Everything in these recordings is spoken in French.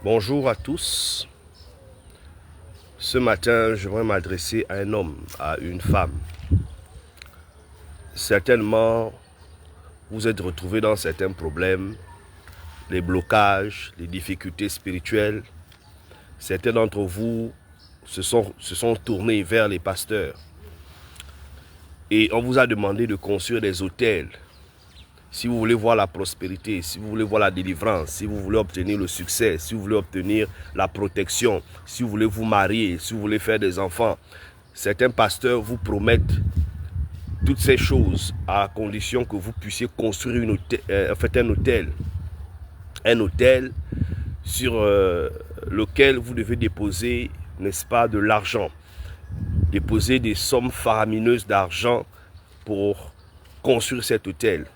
Bonjour à tous. Ce matin, je voudrais m'adresser à un homme, à une femme. Certainement, vous êtes retrouvés dans certains problèmes, les blocages, les difficultés spirituelles. Certains d'entre vous se sont tournés vers les pasteurs. Et on vous a demandé de construire des hôtels. Si vous voulez voir la prospérité, si vous voulez voir la délivrance, si vous voulez obtenir le succès, si vous voulez obtenir la protection, si vous voulez vous marier, si vous voulez faire des enfants, certains pasteurs vous promettent toutes ces choses à condition que vous puissiez construire un hôtel sur lequel vous devez déposer, n'est-ce pas, de l'argent, déposer des sommes faramineuses d'argent pour construire cet hôtel.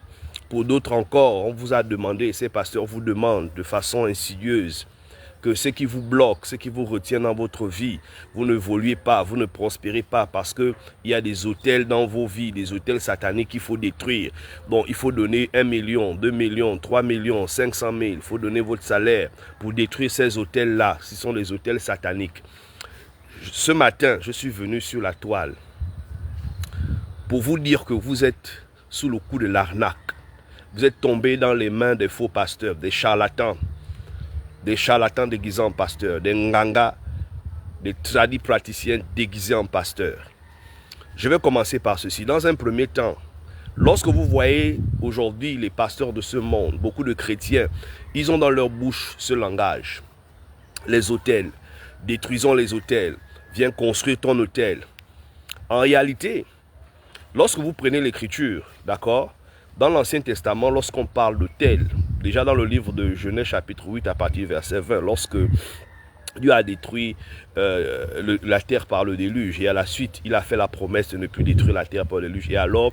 Pour d'autres encore, on vous a demandé, ces pasteurs vous demandent de façon insidieuse que ce qui vous bloque, ce qui vous retient dans votre vie, vous n'évoluez pas, vous ne prospérez pas parce qu'il y a des hôtels dans vos vies, des hôtels sataniques qu'il faut détruire. Bon, il faut donner 1 million, 2 millions, 3 millions, 500 000, il faut donner votre salaire pour détruire ces hôtels-là. Ce sont des hôtels sataniques. Ce matin, je suis venu sur la toile pour vous dire que vous êtes sous le coup de l'arnaque. Vous êtes tombé dans les mains des faux pasteurs, des charlatans déguisés en pasteurs, des nganga, des tradis praticiens déguisés en pasteurs. Je vais commencer par ceci. Dans un premier temps, lorsque vous voyez aujourd'hui les pasteurs de ce monde, beaucoup de chrétiens, ils ont dans leur bouche ce langage. Les hôtels, détruisons les hôtels, viens construire ton hôtel. En réalité, lorsque vous prenez l'écriture, d'accord, dans l'Ancien Testament, lorsqu'on parle d'hôtel, déjà dans le livre de Genèse chapitre 8 à partir du verset 20, lorsque Dieu a détruit la terre par le déluge, et à la suite, il a fait la promesse de ne plus détruire la terre par le déluge. Et alors,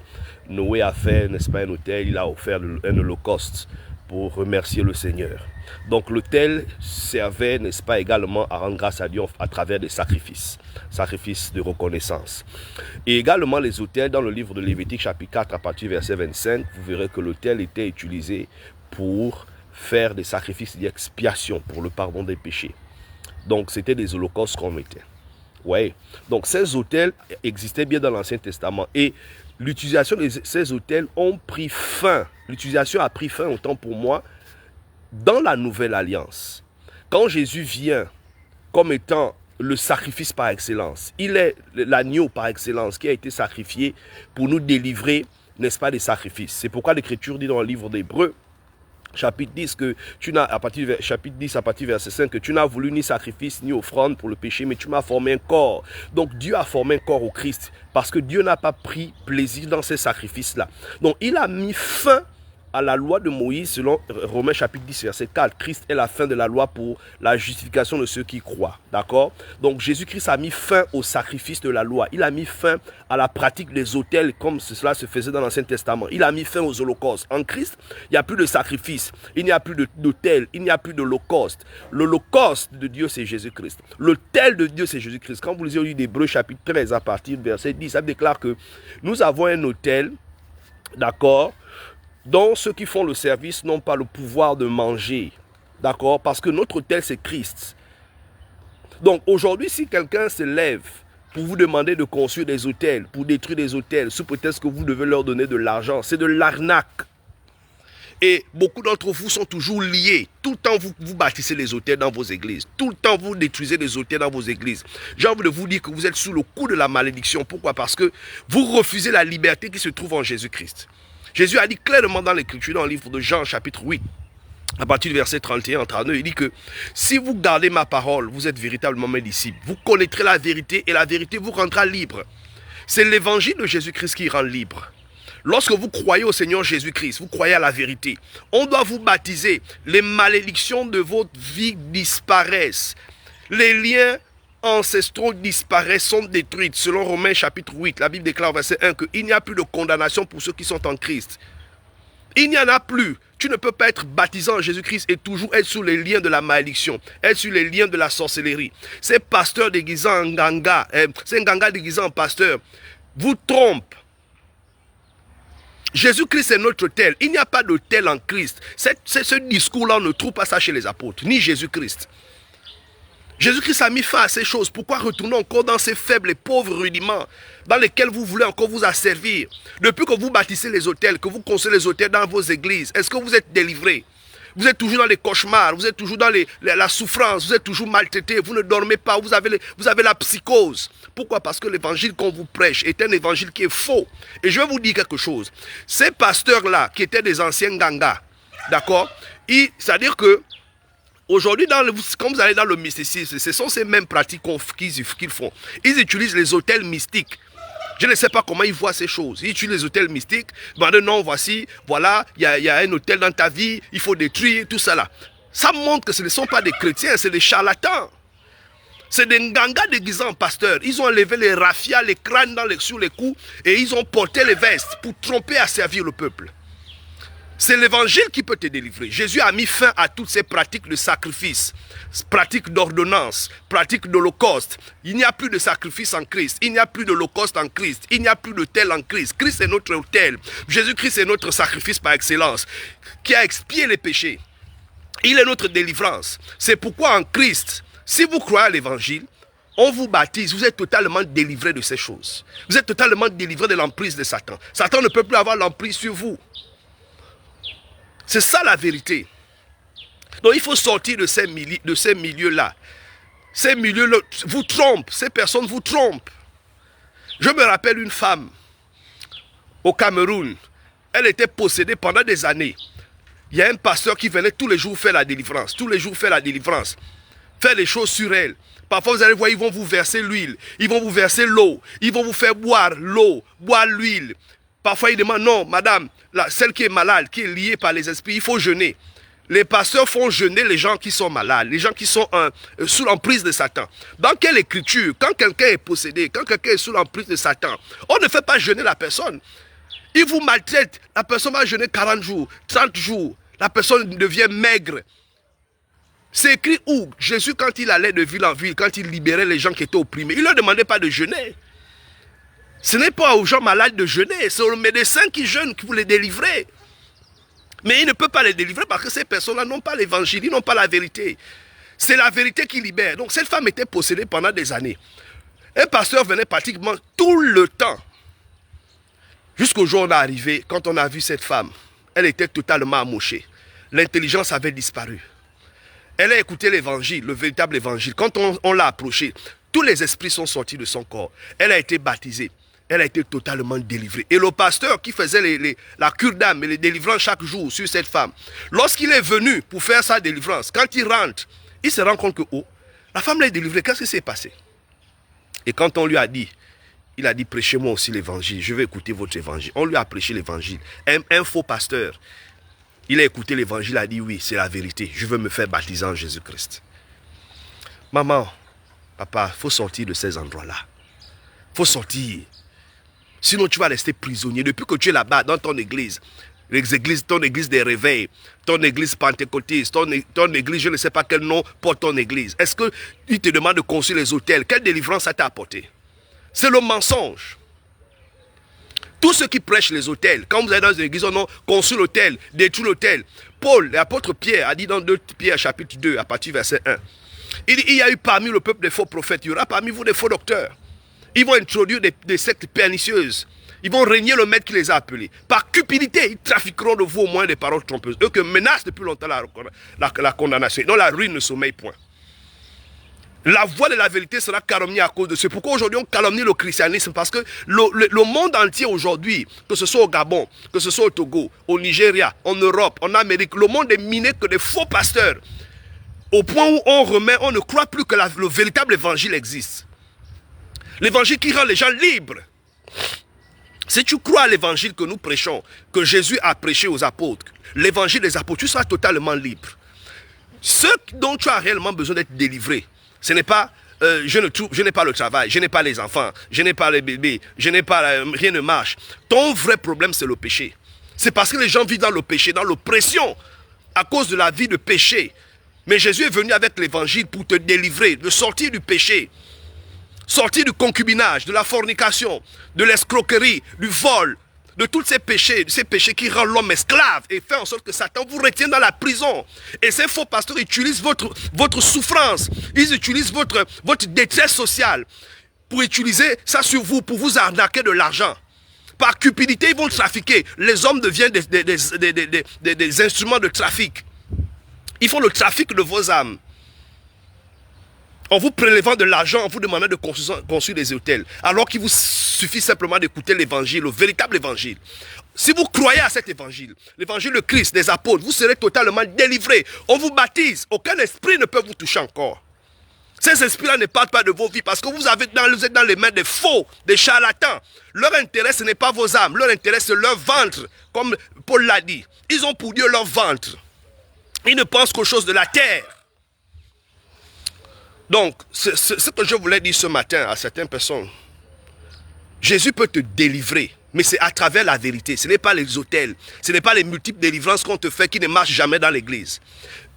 Noé a fait, n'est-ce pas, un hôtel, il a offert un holocauste pour remercier le Seigneur. Donc l'autel servait, n'est-ce pas, également à rendre grâce à Dieu à travers des sacrifices de reconnaissance. Et également les autels, dans le livre de Lévitique chapitre 4 à partir du verset 25, vous verrez que l'autel était utilisé pour faire des sacrifices d'expiation pour le pardon des péchés. Donc c'était des holocaustes qu'on mettait. Ouais. Donc ces autels existaient bien dans l'Ancien Testament et l'utilisation de ces autels ont pris fin. L'utilisation a pris fin, autant pour moi, dans la Nouvelle Alliance. Quand Jésus vient comme étant le sacrifice par excellence, il est l'agneau par excellence qui a été sacrifié pour nous délivrer, n'est-ce pas, des sacrifices. C'est pourquoi l'Écriture dit dans le livre d'Hébreux, chapitre 10, chapitre 10 à partir du verset 5, que tu n'as voulu ni sacrifice ni offrande pour le péché, mais tu m'as formé un corps. Donc Dieu a formé un corps au Christ, parce que Dieu n'a pas pris plaisir dans ces sacrifices-là. Donc il a mis fin à la loi de Moïse, selon Romains chapitre 10, verset 4. Christ est la fin de la loi pour la justification de ceux qui croient. D'accord? Donc Jésus-Christ a mis fin au sacrifice de la loi. Il a mis fin à la pratique des autels comme cela se faisait dans l'Ancien Testament. Il a mis fin aux holocaustes. En Christ, il n'y a plus de sacrifice. Il n'y a plus d'autel. Il n'y a plus d'holocauste. L'holocauste de Dieu, c'est Jésus-Christ. L'autel de Dieu, c'est Jésus-Christ. Quand vous lisez au livre d'Hébreux chapitre 13 à partir du verset 10, ça déclare que nous avons un autel, d'accord, dont ceux qui font le service n'ont pas le pouvoir de manger. D'accord? Parce que notre autel, c'est Christ. Donc aujourd'hui, si quelqu'un se lève pour vous demander de construire des autels, pour détruire des autels, sous prétexte que vous devez leur donner de l'argent, c'est de l'arnaque. Et beaucoup d'entre vous sont toujours liés. Tout le temps, vous bâtissez les autels dans vos églises. Tout le temps, vous détruisez les autels dans vos églises. J'ai envie de vous dire que vous êtes sous le coup de la malédiction. Pourquoi? Parce que vous refusez la liberté qui se trouve en Jésus-Christ. Jésus a dit clairement dans l'Écriture, dans le livre de Jean, chapitre 8, à partir du verset 31 39, il dit que si vous gardez ma parole, vous êtes véritablement mes disciples. Vous connaîtrez la vérité et la vérité vous rendra libre. C'est l'évangile de Jésus-Christ qui rend libre. Lorsque vous croyez au Seigneur Jésus-Christ, vous croyez à la vérité. On doit vous baptiser. Les malédictions de votre vie disparaissent. Les liens ancestraux disparaissent, sont détruits. Selon Romains chapitre 8, la Bible déclare au verset 1 qu'il n'y a plus de condamnation pour ceux qui sont en Christ. Il n'y en a plus. Tu ne peux pas être baptisé en Jésus-Christ et toujours être sous les liens de la malédiction, être sous les liens de la sorcellerie. Ces pasteurs déguisés en ganga, ces ganga déguisés en pasteurs, vous trompent. Jésus-Christ est notre autel. Il n'y a pas d'autel en Christ. Ce discours-là, on ne trouve pas ça chez les apôtres, ni Jésus-Christ. Jésus-Christ a mis fin à ces choses. Pourquoi retourner encore dans ces faibles et pauvres rudiments dans lesquels vous voulez encore vous asservir? Depuis que vous bâtissez les hôtels, que vous construisez les hôtels dans vos églises, est-ce que vous êtes délivrés? Vous êtes toujours dans les cauchemars, vous êtes toujours dans la souffrance, vous êtes toujours maltraité, vous ne dormez pas, vous avez la psychose. Pourquoi? Parce que l'évangile qu'on vous prêche est un évangile qui est faux. Et je vais vous dire quelque chose. Ces pasteurs-là, qui étaient des anciens gangas, d'accord? C'est-à-dire que aujourd'hui, quand vous allez dans le mysticisme, ce sont ces mêmes pratiques qu'ils font. Ils utilisent les hôtels mystiques. Je ne sais pas comment ils voient ces choses. Ils utilisent les hôtels mystiques. Non, voici, voilà, il y a un hôtel dans ta vie, il faut détruire, tout ça là. Ça montre que ce ne sont pas des chrétiens, c'est des charlatans. C'est des ngangas déguisés en pasteurs. Ils ont enlevé les raffias, les crânes sur les coups et ils ont porté les vestes pour tromper à servir le peuple. C'est l'évangile qui peut te délivrer. Jésus a mis fin à toutes ces pratiques de sacrifice, pratiques d'ordonnance, pratiques d'holocauste. Il n'y a plus de sacrifice en Christ. Il n'y a plus d'holocauste en Christ. Il n'y a plus d'autel en Christ. Christ est notre autel. Jésus-Christ est notre sacrifice par excellence, qui a expié les péchés. Il est notre délivrance. C'est pourquoi en Christ, si vous croyez à l'évangile, on vous baptise, vous êtes totalement délivré de ces choses. Vous êtes totalement délivré de l'emprise de Satan. Satan ne peut plus avoir l'emprise sur vous. C'est ça la vérité. Donc il faut sortir de ces milieux-là. Ces milieux-là vous trompent, ces personnes vous trompent. Je me rappelle une femme au Cameroun. Elle était possédée pendant des années. Il y a un pasteur qui venait tous les jours faire la délivrance. Tous les jours faire la délivrance. Faire les choses sur elle. Parfois vous allez voir, ils vont vous verser l'huile. Ils vont vous verser l'eau. Ils vont vous faire boire l'eau, boire l'huile. Parfois, ils demandent, non, madame, celle qui est malade, qui est liée par les esprits, il faut jeûner. Les pasteurs font jeûner les gens qui sont malades, les gens qui sont sous l'emprise de Satan. Dans quelle écriture, quand quelqu'un est possédé, quand quelqu'un est sous l'emprise de Satan, on ne fait pas jeûner la personne. Il vous maltraite, la personne va jeûner 40 jours, 30 jours, la personne devient maigre. C'est écrit où? Jésus, quand il allait de ville en ville, quand il libérait les gens qui étaient opprimés, il ne leur demandait pas de jeûner. Ce n'est pas aux gens malades de jeûner, c'est aux médecins qui jeûnent qui vous les délivrer. Mais il ne peut pas les délivrer parce que ces personnes-là n'ont pas l'évangile, ils n'ont pas la vérité. C'est la vérité qui libère. Donc cette femme était possédée pendant des années. Un pasteur venait pratiquement tout le temps. Jusqu'au jour où on est arrivé, quand on a vu cette femme, elle était totalement amochée. L'intelligence avait disparu. Elle a écouté l'évangile, le véritable évangile. Quand on l'a approchée, tous les esprits sont sortis de son corps. Elle a été baptisée. Elle a été totalement délivrée. Et le pasteur qui faisait la cure d'âme et les délivrances chaque jour sur cette femme, lorsqu'il est venu pour faire sa délivrance, quand il rentre, il se rend compte que, oh, la femme l'a délivrée, qu'est-ce qui s'est passé? Et quand on lui a dit, il a dit, prêchez-moi aussi l'évangile, je vais écouter votre évangile. On lui a prêché l'évangile. Un faux pasteur, il a écouté l'évangile, a dit, oui, c'est la vérité, je veux me faire baptiser en Jésus-Christ. Maman, papa, il faut sortir de ces endroits-là. Il faut sortir. Sinon, tu vas rester prisonnier. Depuis que tu es là-bas, dans ton église, ton église des réveils, ton église pentecôtiste, ton église, je ne sais pas quel nom porte ton église. Est-ce qu'il te demande de construire les hôtels? Quelle délivrance ça t'a apporté? C'est le mensonge. Tous ceux qui prêchent les hôtels, quand vous allez dans une église, on construit l'hôtel, détruit l'hôtel. Paul, l'apôtre Pierre, a dit dans 2 Pierre chapitre 2, à partir du verset 1, il y a eu parmi le peuple des faux prophètes, il y aura parmi vous des faux docteurs. Ils vont introduire des sectes pernicieuses. Ils vont régner le maître qui les a appelés. Par cupidité, ils trafiqueront de vous au moins des paroles trompeuses. Eux que menacent depuis longtemps la condamnation. Donc la ruine ne sommeille point. La voix de la vérité sera calomniée à cause de ce. Pourquoi aujourd'hui on calomnie le christianisme? Parce que le monde entier aujourd'hui, que ce soit au Gabon, que ce soit au Togo, au Nigeria, en Europe, en Amérique, le monde est miné que des faux pasteurs. Au point où on ne croit plus que le véritable évangile existe. L'évangile qui rend les gens libres. Si tu crois à l'évangile que nous prêchons, que Jésus a prêché aux apôtres, l'évangile des apôtres, tu seras totalement libre. Ce dont tu as réellement besoin d'être délivré, ce n'est pas, je n'ai pas le travail, je n'ai pas les enfants, je n'ai pas les bébés, je n'ai pas, rien ne marche. Ton vrai problème, c'est le péché. C'est parce que les gens vivent dans le péché, dans l'oppression, à cause de la vie de péché. Mais Jésus est venu avec l'évangile pour te délivrer, de sortir du péché. Sortir du concubinage, de la fornication, de l'escroquerie, du vol, de tous ces péchés qui rendent l'homme esclave et fait en sorte que Satan vous retient dans la prison. Et ces faux pasteurs utilisent votre souffrance, ils utilisent votre détresse sociale pour utiliser ça sur vous, pour vous arnaquer de l'argent. Par cupidité, ils vont trafiquer. Les hommes deviennent des instruments de trafic. Ils font le trafic de vos âmes. En vous prélevant de l'argent, en vous demandant de construire des hôtels. Alors qu'il vous suffit simplement d'écouter l'évangile, le véritable évangile. Si vous croyez à cet évangile, l'évangile de Christ, des apôtres, vous serez totalement délivrés. On vous baptise. Aucun esprit ne peut vous toucher encore. Ces esprits-là ne parlent pas de vos vies parce que vous êtes dans les mains des faux, des charlatans. Leur intérêt, ce n'est pas vos âmes. Leur intérêt, c'est leur ventre. Comme Paul l'a dit. Ils ont pour Dieu leur ventre. Ils ne pensent qu'aux choses de la terre. Donc, ce que je voulais dire ce matin à certaines personnes. Jésus peut te délivrer. Mais c'est à travers la vérité. Ce n'est pas les hôtels. Ce n'est pas les multiples délivrances qu'on te fait qui ne marchent jamais dans l'église.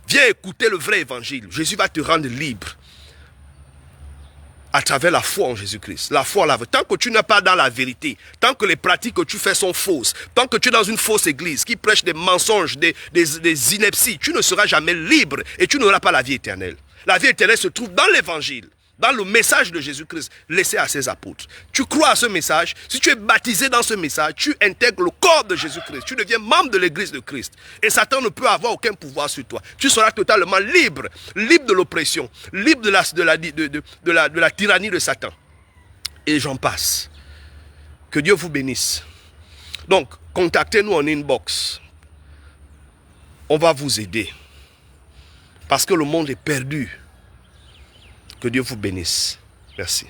Viens écouter le vrai évangile. Jésus va te rendre libre. À travers la foi en Jésus-Christ. La foi en la vérité. Tant que tu n'es pas dans la vérité, tant que les pratiques que tu fais sont fausses, tant que tu es dans une fausse église qui prêche des mensonges, des inepties, tu ne seras jamais libre et tu n'auras pas la vie éternelle. La vie éternelle se trouve dans l'évangile, dans le message de Jésus-Christ laissé à ses apôtres. Tu crois à ce message, si tu es baptisé dans ce message, tu intègres le corps de Jésus-Christ, tu deviens membre de l'église de Christ. Et Satan ne peut avoir aucun pouvoir sur toi. Tu seras totalement libre, libre de l'oppression, libre de la tyrannie de Satan. Et j'en passe. Que Dieu vous bénisse. Donc, contactez-nous en inbox. On va vous aider. Parce que le monde est perdu. Que Dieu vous bénisse. Merci.